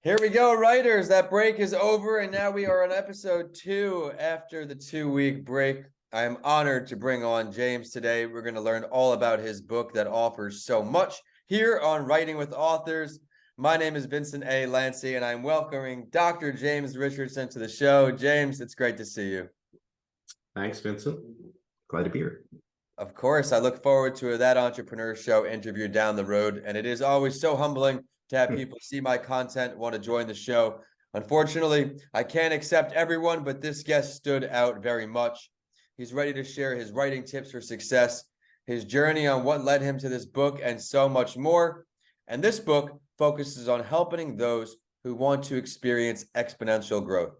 Here we go, writers. That break is over, and now we are on episode 2 after the 2-week break. I am honored to bring on James today. We're going to learn all about his book that offers so much here on Writing with Authors. My name is Vincent A. Lancy, and I'm welcoming Dr. James Richardson to the show. James, it's great to see you. Thanks, Vincent. Glad to be here. Of course, I look forward to that Entrepreneur Show interview down the road, and it is always so humbling to have people see my content, want to join the show. Unfortunately, I can't accept everyone, but this guest stood out very much. He's ready to share his writing tips for success, his journey on what led him to this book, and so much more. And this book focuses on helping those who want to experience exponential growth.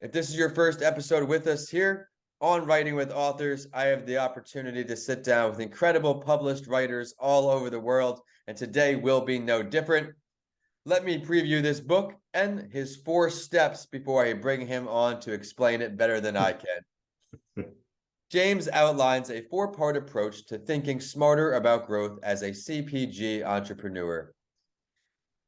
If this is your first episode with us here on Writing with Authors, I have the opportunity to sit down with incredible published writers all over the world, and today will be no different. Let me preview this book and his 4 steps before I bring him on to explain it better than I can. James outlines a 4-part approach to thinking smarter about growth as a CPG entrepreneur.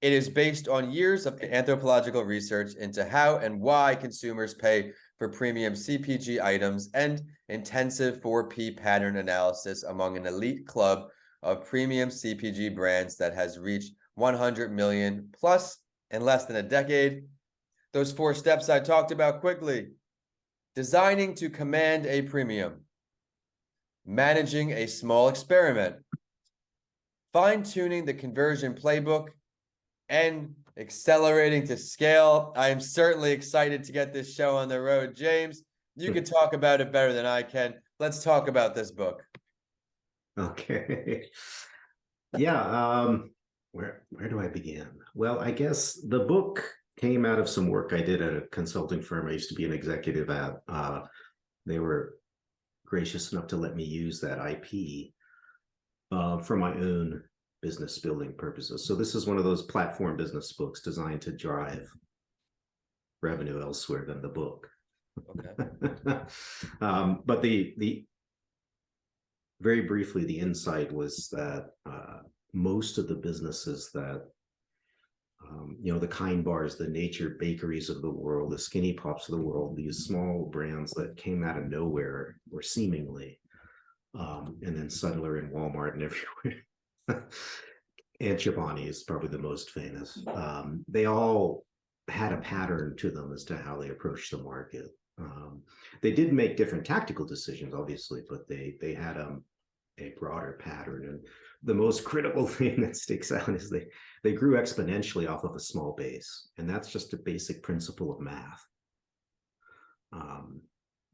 It is based on years of anthropological research into how and why consumers pay for premium CPG items and intensive 4P pattern analysis among an elite club of premium CPG brands that has reached 100 million plus in less than a decade. Those 4 steps I talked about quickly. Designing to command a premium. Managing a small experiment. Fine-tuning the conversion playbook. And accelerating to scale. I am certainly excited to get this show on the road. James, you can talk about it better than I can. Let's talk about this book. Okay. Yeah. Where do I begin? Well, I guess the book came out of some work I did at a consulting firm I used to be an executive at. They were gracious enough to let me use that IP for my own business building purposes. So this is one of those platform business books designed to drive revenue elsewhere than the book. Okay. But the very briefly, the insight was that most of the businesses that the Kind Bars, the Nature Bakeries of the world, the Skinny Pops of the world, these small brands that came out of nowhere, or seemingly, and then suddenly are in Walmart and everywhere. And Chobani is probably the most famous. They all had a pattern to them as to how they approached the market. They did make different tactical decisions, obviously, but they had a broader pattern. And the most critical thing that sticks out is they grew exponentially off of a small base. And that's just a basic principle of math.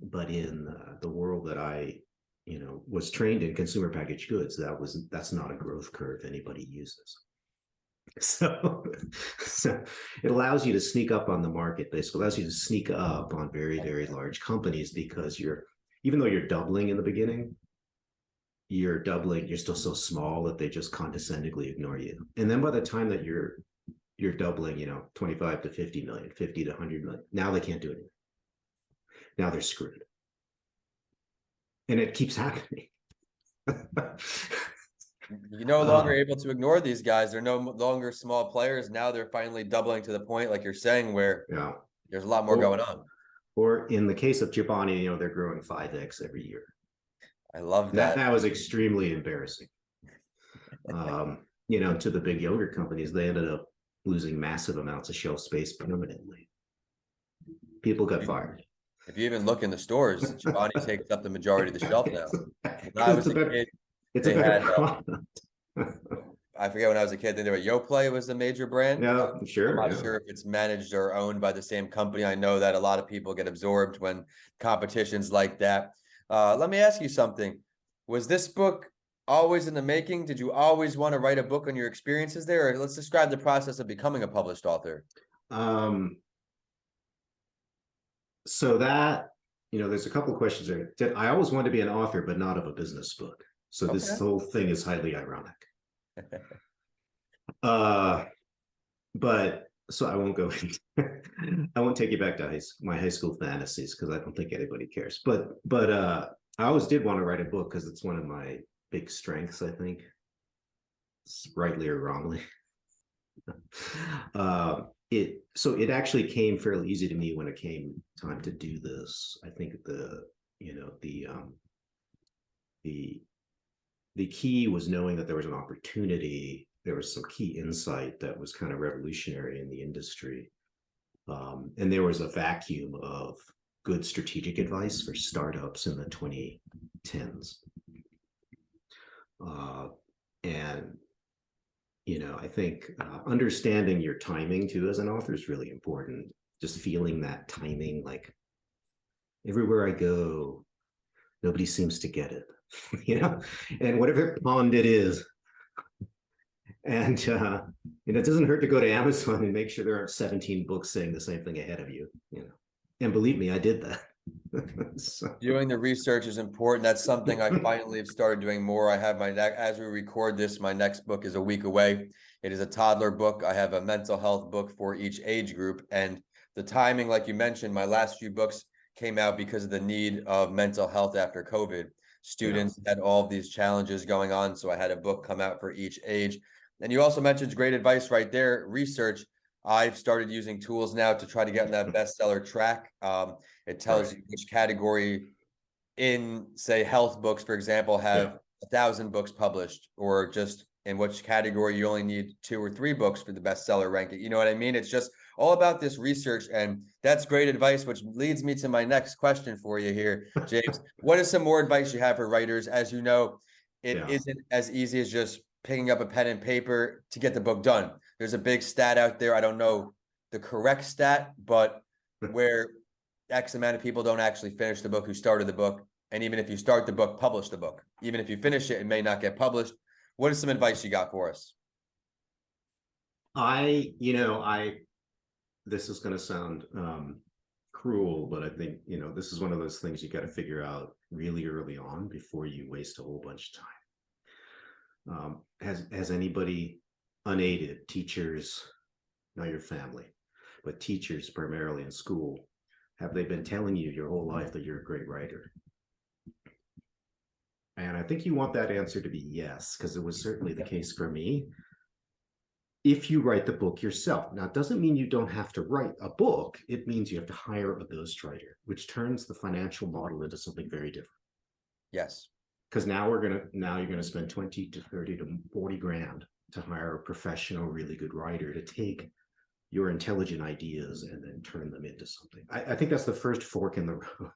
But in the world that I was trained in, consumer packaged goods, that's not a growth curve anybody uses. So it allows you to sneak up on the market, basically allows you to sneak up on very, very large companies, because even though you're doubling in the beginning, you're still so small that they just condescendingly ignore you. And then by the time that you're doubling, 25 to 50 million, 50 to 100 million, now they can't do anything. Now they're screwed. And it keeps happening. You're no longer able to ignore these guys. They're no longer small players. Now they're finally doubling to the point, like you're saying, where there's a lot more going on. Or in the case of Chobani, they're growing 5x every year. I love that. That was extremely embarrassing. To the big yogurt companies, they ended up losing massive amounts of shelf space permanently. People got fired. If you even look in the stores, Chobani takes up the majority of the shelf now. When I was a kid, it's a better product. I forget, when I was a kid, I think there were YoPlay was the major brand. Yeah, sure. I'm not sure if it's managed or owned by the same company. I know that a lot of people get absorbed when competitions like that. Let me ask you something. Was this book always in the making? Did you always want to write a book on your experiences there? Or let's describe the process of becoming a published author. So that, there's a couple of questions there. I always wanted to be an author, but not of a business book. So this whole thing is highly ironic. But so I won't go into, I won't take you back to my high school fantasies, because I don't think anybody cares. But I always did want to write a book, because it's one of my big strengths, I think, rightly or wrongly. so it actually came fairly easy to me when it came time to do this. I think the key was knowing that there was an opportunity. There was some key insight that was kind of revolutionary in the industry. And there was a vacuum of good strategic advice for startups in the 2010s. And I think understanding your timing too as an author is really important. Just feeling that timing, like everywhere I go, nobody seems to get it, and whatever pond it is. And it doesn't hurt to go to Amazon and make sure there aren't 17 books saying the same thing ahead of you, And believe me, I did that. So. Doing the research is important. That's something I finally have started doing more. I have as we record this, my next book is a week away. It is a toddler book. I have a mental health book for each age group. And the timing, like you mentioned, my last few books came out because of the need of mental health after COVID. Students had all of these challenges going on. So I had a book come out for each age. And you also mentioned great advice right there, research. I've started using tools now to try to get in that bestseller track. It tells you which category in, say, health books, for example, have 1,000 books published, or just in which category you only need 2 or 3 books for the bestseller ranking. You know what I mean? It's just all about this research, and that's great advice, which leads me to my next question for you here, James. What is some more advice you have for writers? As you know, it isn't as easy as just picking up a pen and paper to get the book done. There's a big stat out there. I don't know the correct stat, but where X amount of people don't actually finish the book who started the book. And even if you start the book, publish the book. Even if you finish it, it may not get published. What is some advice you got for us? This is going to sound cruel, but I think, this is one of those things you got to figure out really early on before you waste a whole bunch of time. Has anybody unaided, teachers, not your family, but teachers primarily in school, have they been telling you your whole life that you're a great writer? And I think you want that answer to be yes, because it was certainly the case for me. If you write the book yourself. Now, it doesn't mean you don't have to write a book. It means you have to hire a ghostwriter, which turns the financial model into something very different. Yes. Because now you're gonna spend 20 to 30 to 40 grand to hire a professional, really good writer to take your intelligent ideas and then turn them into something. I think that's the first fork in the road.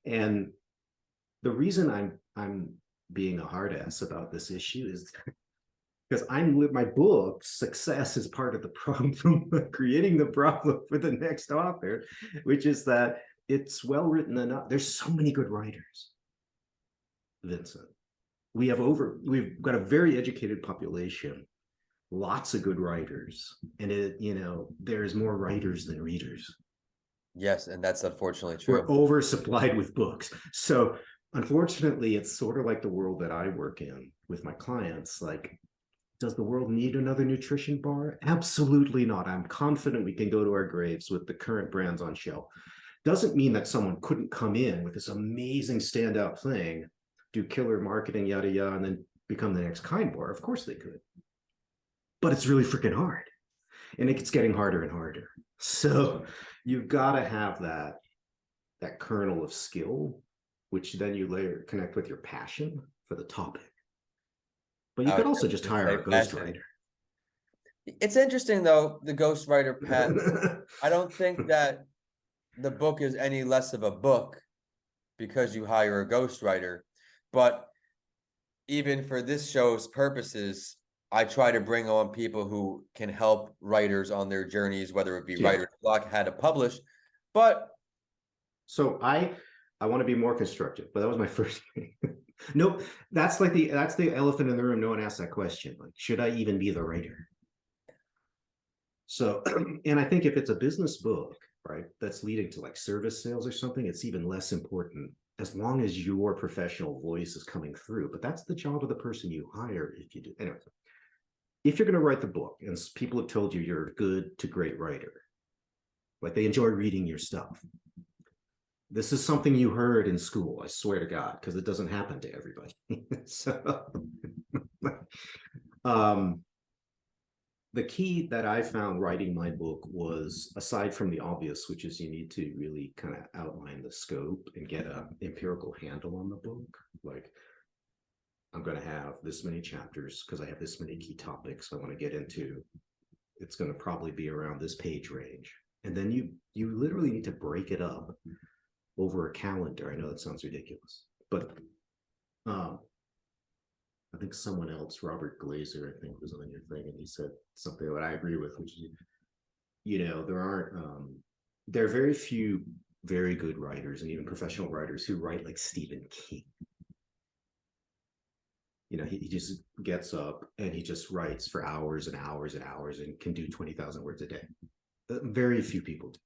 And the reason I'm being a hard ass about this issue is because my book success is part of the problem, creating the problem for the next author, which is that it's well written enough. There's so many good writers, Vincent. We've got a very educated population, lots of good writers, and there's more writers than readers. Yes, and that's unfortunately true. We're oversupplied with books. So unfortunately, it's sort of like the world that I work in with my clients. Like, does the world need another nutrition bar? Absolutely not. I'm confident we can go to our graves with the current brands on shelf. Doesn't mean that someone couldn't come in with this amazing standout thing, do killer marketing, yada, yada, and then become the next Kind Bar. Of course they could. But it's really freaking hard. And it's getting harder and harder. So you've got to have that kernel of skill, which then you connect with your passion for the topic. But you could also just hire a ghostwriter. It's interesting, though, the ghostwriter path. I don't think that the book is any less of a book because you hire a ghostwriter. But even for this show's purposes, I try to bring on people who can help writers on their journeys, whether it be writer's block, how to publish. But so I want to be more constructive, but that was my first thing. Nope, that's the elephant in the room. No one asked that question. Like, should I even be the writer? So, and I think if it's a business book, right, that's leading to like service sales or something, it's even less important as long as your professional voice is coming through. But that's the job of the person you hire if you do. Anyway, if you're going to write the book and people have told you you're a good to great writer, like they enjoy reading your stuff. This is something you heard in school, I swear to God, because it doesn't happen to everybody. So the the key that I found writing my book was, aside from the obvious, which is you need to really kind of outline the scope and get an empirical handle on the book. Like, I'm going to have this many chapters because I have this many key topics I want to get into. It's going to probably be around this page range. And then you literally need to break it up over a calendar. I know that sounds ridiculous, but I think someone else, Robert Glazer, I think, was on your thing, and he said something that I agree with, which is, there are very few very good writers and even professional writers who write like Stephen King. He just gets up and he just writes for hours and hours and hours and can do 20,000 words a day. Very few people do.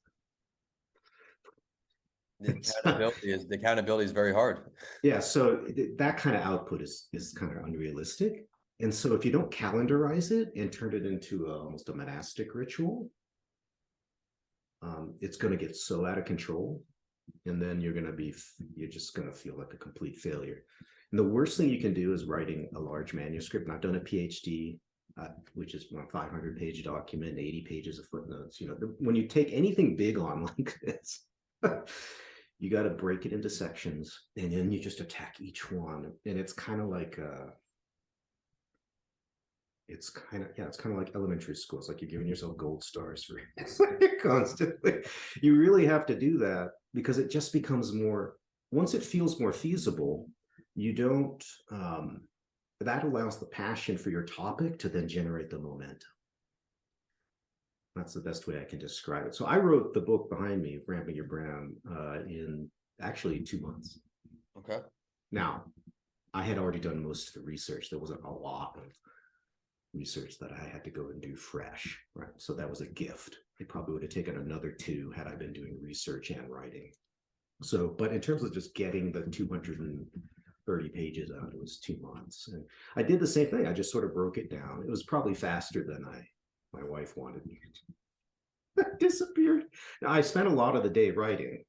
The accountability is very hard. Yeah, so that kind of output is kind of unrealistic. And so if you don't calendarize it and turn it into almost a monastic ritual, it's going to get so out of control, and then you're just going to feel like a complete failure. And the worst thing you can do is writing a large manuscript. And I've done a PhD, which is a 500-page document, 80 pages of footnotes. When you take anything big on like this, you got to break it into sections, and then you just attack each one. And it's kind of like it's kind of like elementary school. It's like you're giving yourself gold stars for constantly. You really have to do that, because it just becomes more, once it feels more feasible, you don't that allows the passion for your topic to then generate the momentum. That's the best way I can describe it. So I wrote the book behind me, Ramping Your Brand, in actually 2 months. Okay. Now, I had already done most of the research. There wasn't a lot of research that I had to go and do fresh, right? So that was a gift. It probably would have taken another 2 had I been doing research and writing. So, but in terms of just getting the 230 pages out, it was 2 months. And I did the same thing. I just sort of broke it down. It was probably faster than my wife wanted me to. Disappeared. Now, I spent a lot of the day writing,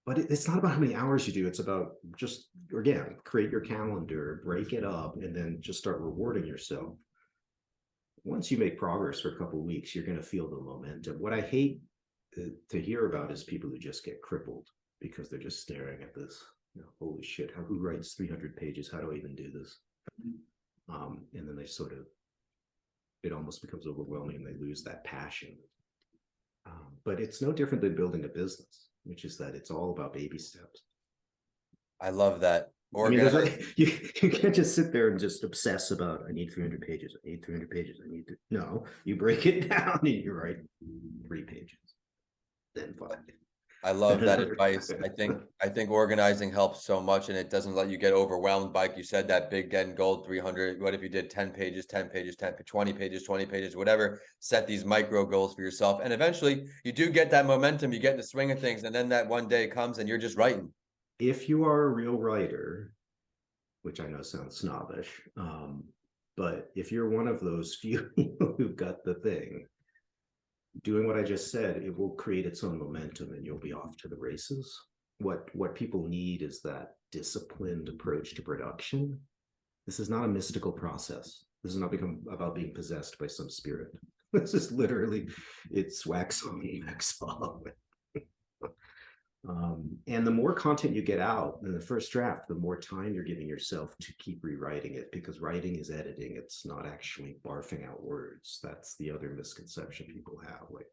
but it's not about how many hours you do. It's about just, again, create your calendar, break it up, and then just start rewarding yourself. Once you make progress for a couple of weeks, you're going to feel the momentum. What I hate to hear about is people who just get crippled because they're just staring at this. Holy shit, who writes 300 pages? How do I even do this? And then they sort of, it almost becomes overwhelming, and they lose that passion. But it's no different than building a business, which is that it's all about baby steps. I love that. You can't just sit there and just obsess about, I need 300 pages, I need 300 pages, no, you break it down and you write 3 pages, then 5. I love that advice. I think organizing helps so much, and it doesn't let you get overwhelmed. Like you said, that big end goal, 300. What if you did 10 pages, 10 pages, 20 pages, 20 pages, whatever? Set these micro goals for yourself. And eventually you do get that momentum, you get in the swing of things. And then that one day comes and you're just writing. If you are a real writer, which I know sounds snobbish, but if you're one of those few people who've got the thing, doing what I just said, it will create its own momentum and you'll be off to the races. What people need is that disciplined approach to production. This is not a mystical process. This is not about being possessed by some spirit. This is literally, it's wax on, wax off. And the more content you get out in the first draft, the more time you're giving yourself to keep rewriting it, because writing is editing. It's not actually barfing out words. That's the other misconception people have. Like,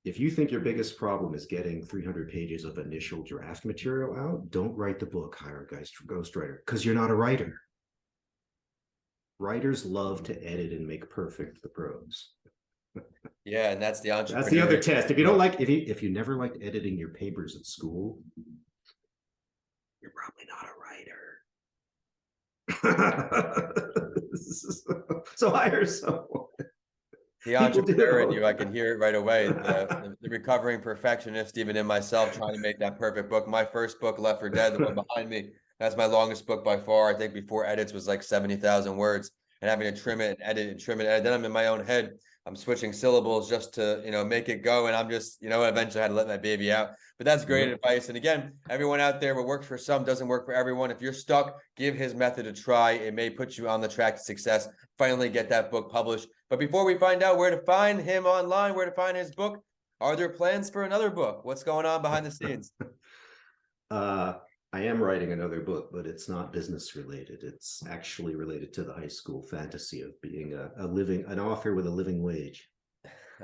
if you think your biggest problem is getting 300 pages of initial draft material out, don't write the book, hire a ghostwriter, because you're not a writer. Writers love to edit and make perfect the prose. Yeah, and that's the entrepreneur. That's the other test. If you don't like, if you never liked editing your papers at school, you're probably not a writer. So hire someone. The entrepreneur in you, I can hear it right away. The recovering perfectionist, even in myself, trying to make that perfect book. My first book, Left for Dead, the one behind me, that's my longest book by far. I think before edits was like 70,000 words, and having to trim it and edit and trim it and edit. Then I'm in my own head I'm switching syllables just to, make it go. And I'm just, eventually I had to let my baby out. But that's great advice. And again, everyone out there, what works for some doesn't work for everyone. If you're stuck, give his method a try. It may put you on the track to success. Finally get that book published. But before we find out where to find him online, where to find his book, are there plans for another book? What's going on behind the scenes? I am writing another book, but it's not business related. It's actually related to the high school fantasy of being an author with a living wage.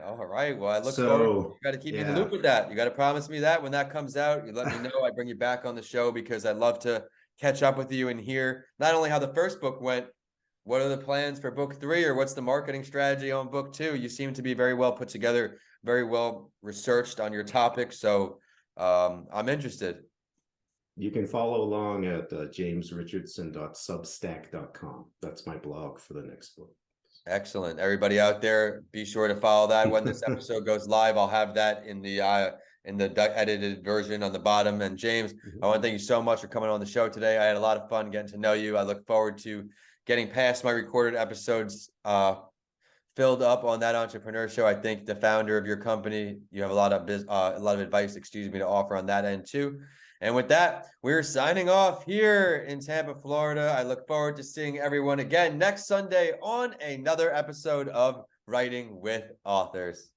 All right. Well, I look forward. You got to keep me in the loop with that. You got to promise me that when that comes out, you let me know. I bring you back on the show because I'd love to catch up with you and hear not only how the first book went, what are the plans for book 3, or what's the marketing strategy on book 2? You seem to be very well put together, very well researched on your topic. So I'm interested. You can follow along at jamesrichardson.substack.com. That's my blog for the next book. Excellent. Everybody out there, be sure to follow that when this episode goes live. I'll have that in the edited version on the bottom. And James, I want to thank you so much for coming on the show today. I had a lot of fun getting to know you. I look forward to getting past my recorded episodes filled up on that entrepreneur show. I think the founder of your company, you have a lot of advice, to offer on that end too. And with that, we're signing off here in Tampa, Florida. I look forward to seeing everyone again next Sunday on another episode of Writing with Authors.